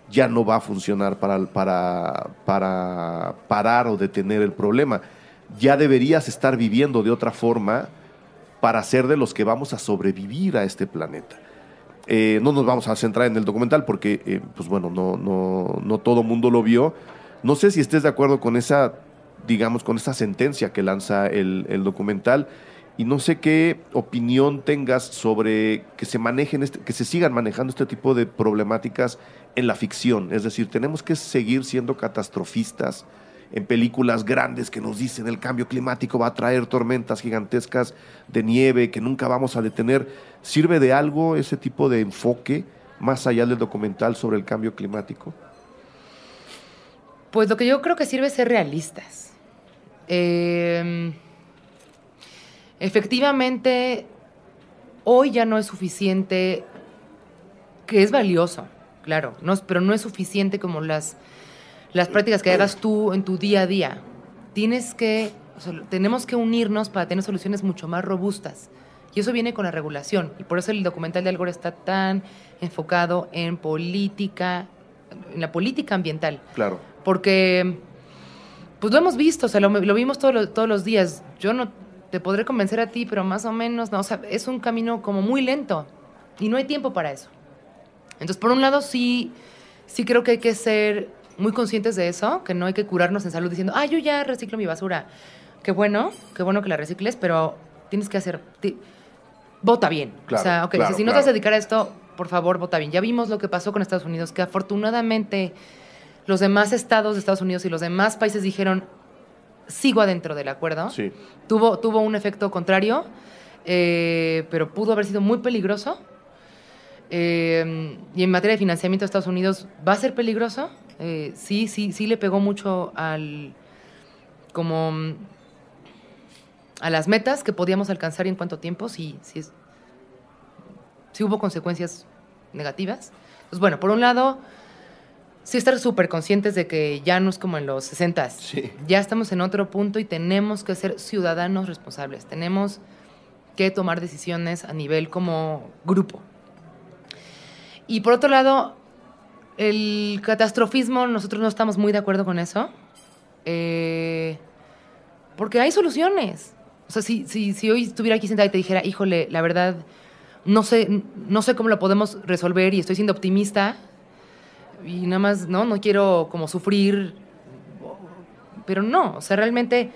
ya no va a funcionar para parar o detener el problema. Ya deberías estar viviendo de otra forma para ser de los que vamos a sobrevivir a este planeta. No nos vamos a centrar en el documental porque, pues bueno, no todo mundo lo vio. No sé si estés de acuerdo con esa, digamos, con esa sentencia que lanza el documental, y no sé qué opinión tengas sobre que se sigan manejando este tipo de problemáticas en la ficción. Es decir, tenemos que seguir siendo catastrofistas en películas grandes que nos dicen el cambio climático va a traer tormentas gigantescas de nieve que nunca vamos a detener. ¿Sirve de algo ese tipo de enfoque más allá del documental sobre el cambio climático? Pues lo que yo creo que sirve es ser realistas. Efectivamente, hoy ya no es suficiente, que es valioso, claro, pero no es suficiente como las prácticas que hagas tú en tu día a día. Tenemos que unirnos para tener soluciones mucho más robustas. Y eso viene con la regulación. Y por eso el documental de Al Gore está tan enfocado en la política ambiental. Claro. Porque, pues lo hemos visto, lo vimos todos los días. Yo no te podré convencer a ti, pero más o menos, no, es un camino como muy lento y no hay tiempo para eso. Entonces, por un lado, sí creo que hay que ser muy conscientes de eso, que no hay que curarnos en salud diciendo, yo ya reciclo mi basura. Qué bueno que la recicles, pero tienes que vota bien. Claro, o sea, okay, claro, si no te vas a dedicar a esto, por favor, vota bien. Ya vimos lo que pasó con Estados Unidos, que afortunadamente los demás estados de Estados Unidos y los demás países dijeron, sigo adentro del acuerdo. Sí. Tuvo un efecto contrario, pero pudo haber sido muy peligroso. Y en materia de financiamiento de Estados Unidos va a ser peligroso. Sí le pegó mucho a las metas que podíamos alcanzar y en cuánto tiempo. Sí hubo consecuencias negativas. Pues bueno, por un lado, sí estar súper conscientes de que ya no es como en los 60s. Sí. Ya estamos en otro punto y tenemos que ser ciudadanos responsables. Tenemos que tomar decisiones a nivel como grupo. Y por otro lado, el catastrofismo, nosotros no estamos muy de acuerdo con eso. Porque hay soluciones. O sea, si hoy estuviera aquí sentada y te dijera, híjole, la verdad, no sé cómo lo podemos resolver y estoy siendo optimista y nada más, no quiero como sufrir, pero no, o sea, realmente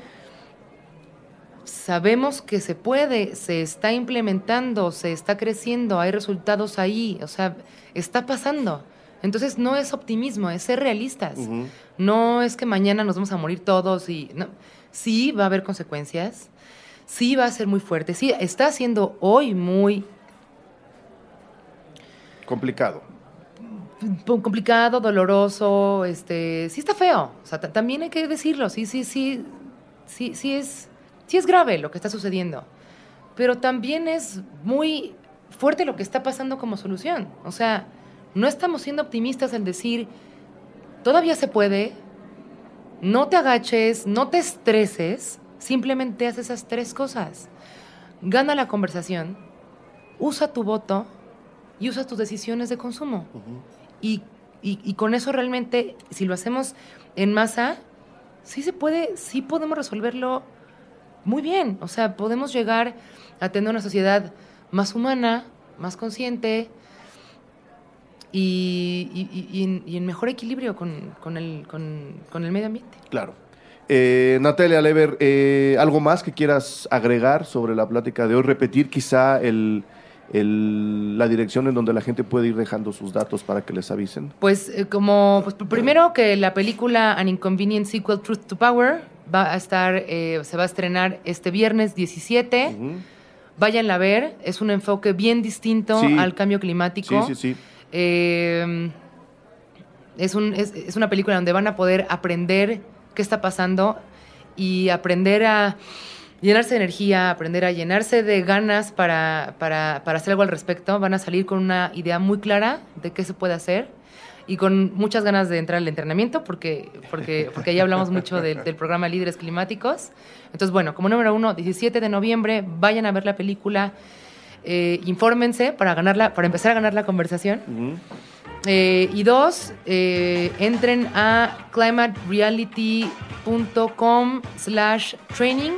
sabemos que se puede, se está implementando, se está creciendo, hay resultados ahí, o sea, está pasando. Entonces no es optimismo, es ser realistas. Uh-huh. No es que mañana nos vamos a morir todos y no. Sí va a haber consecuencias, sí va a ser muy fuerte, sí está siendo hoy muy complicado, doloroso, sí está feo, o sea, también hay que decirlo, sí es grave lo que está sucediendo, pero también es muy fuerte lo que está pasando como solución. O sea, no estamos siendo optimistas en decir, todavía se puede, no te agaches, no te estreses, simplemente haz esas 3 cosas. Gana la conversación, usa tu voto y usa tus decisiones de consumo. Uh-huh. Y con eso realmente, si lo hacemos en masa, sí se puede, sí podemos resolverlo muy bien. O sea, podemos llegar a tener una sociedad más humana, más consciente y en mejor equilibrio con el medio ambiente. Claro. Natalia Lever, ¿algo más que quieras agregar sobre la plática de hoy? Repetir quizá la dirección en donde la gente puede ir dejando sus datos para que les avisen. Pues primero que la película An Inconvenient Sequel, Truth to Power, se va a estrenar este viernes 17. Uh-huh. Váyanla a ver, es un enfoque bien distinto al cambio climático. Sí. Es una película donde van a poder aprender qué está pasando y aprender a llenarse de energía, aprender a llenarse de ganas para hacer algo al respecto. Van a salir con una idea muy clara de qué se puede hacer y con muchas ganas de entrar al entrenamiento porque ya hablamos mucho del programa Líderes Climáticos. Entonces, bueno, como número 1, 17 de noviembre, vayan a ver la película, infórmense para empezar a ganar la conversación. Uh-huh. Y 2, entren a climatereality.com/training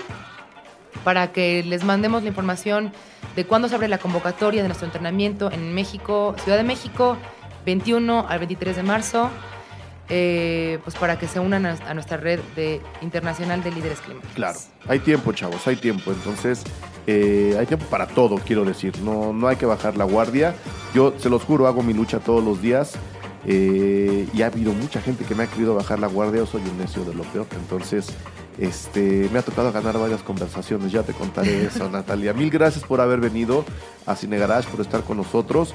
para que les mandemos la información de cuándo se abre la convocatoria de nuestro entrenamiento en México, Ciudad de México, 21 al 23 de marzo, pues para que se unan a nuestra red internacional de líderes climáticos. Claro, hay tiempo, chavos, hay tiempo. Entonces, hay tiempo para todo, quiero decir. No hay que bajar la guardia. Yo, se los juro, hago mi lucha todos los días. Y ha habido mucha gente que me ha querido bajar la guardia. Yo soy un necio de lo peor. Entonces, me ha tocado ganar varias conversaciones. Ya te contaré eso, Natalia. Mil gracias por haber venido a Cine Garage, por estar con nosotros.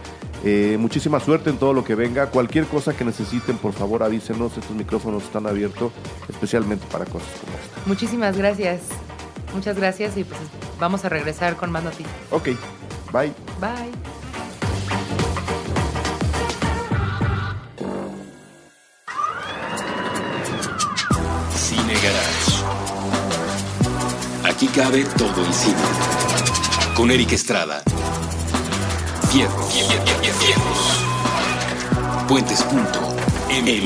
Muchísima suerte en todo lo que venga. Cualquier cosa que necesiten, por favor, avísenos. Estos micrófonos están abiertos especialmente para cosas como esta. Muchísimas gracias. Muchas gracias y pues vamos a regresar con más noticias. Ok, bye. Bye. Cine Garage. Aquí cabe todo el cine. Con Eric Estrada. Fierros. Puentes.me